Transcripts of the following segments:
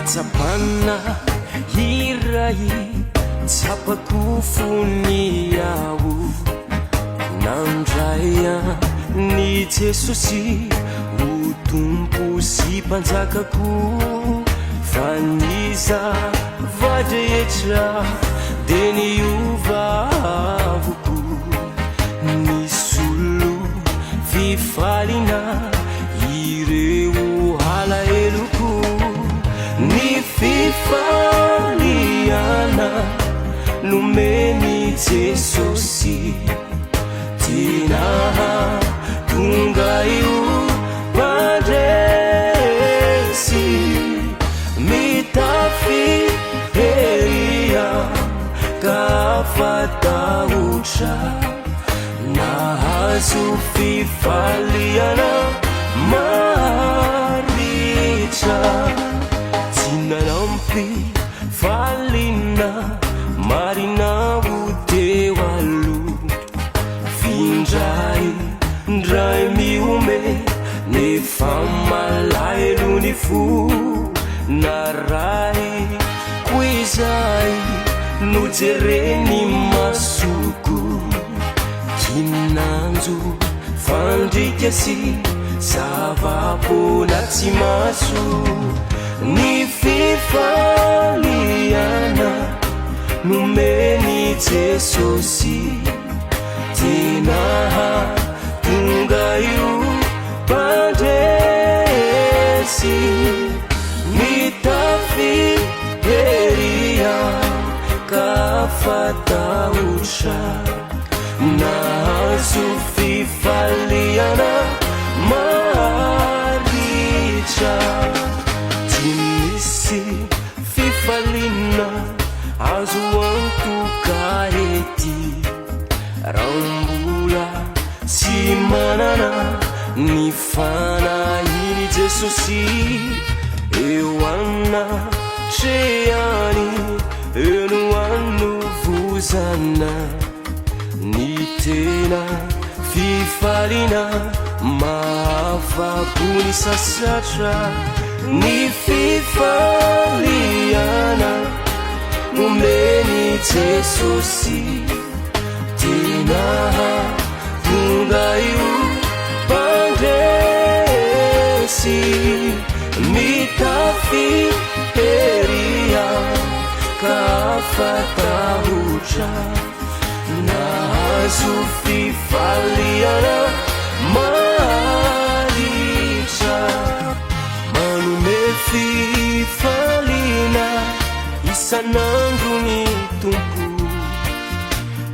Fitsapana iray tsapako foniao nandraya ny Jesosy ho tompo sy mpanjakako fa niza vadrehetra de niovavoko nisy olo fifalina ireo alaeloko ny fifaliana nomeny Jesosy tena tonga io pandresy mitafy heria ka fatahotra nahazo fifaliana maritra tsy nanampy falina marina ho teo aloha ndray miome nefa malaelo ny fo naray ko izay nojereny masoko kinanjo fandrika sy zava-pona tsy maso ny fifaliana nomeny Jesosy tena tonga io pandresy mitafy heria ka fatahotra nahazo fifaliana maritra tsy misy fifaliana azo antoka ety rambola sy manana ny fanahiny Jesosy eo anatreany eno anovozana ny tena fifaliana mahafapo ny sasatra ny fifaliana nomeny Jesosy tena tonga io pandresy mitafy heria ka fatahotra nahazo fifaliana maritra manome fifaliana isanandro ny tompo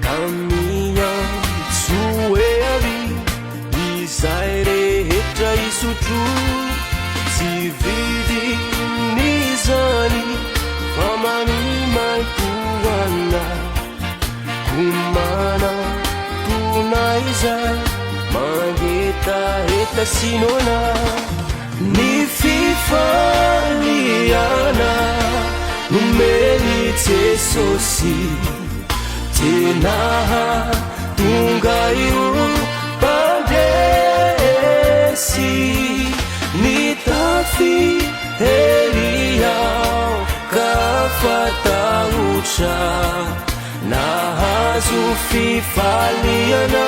kamiantsoeary izay rehetra isotro tsy vidy nizany fa manimaikoana kumana tunaizay mangetaheta sinona ny fifaliana nomeny Jesosy tena tonga io pandresy mitafy heria ka fatahotra nahazo fifaliana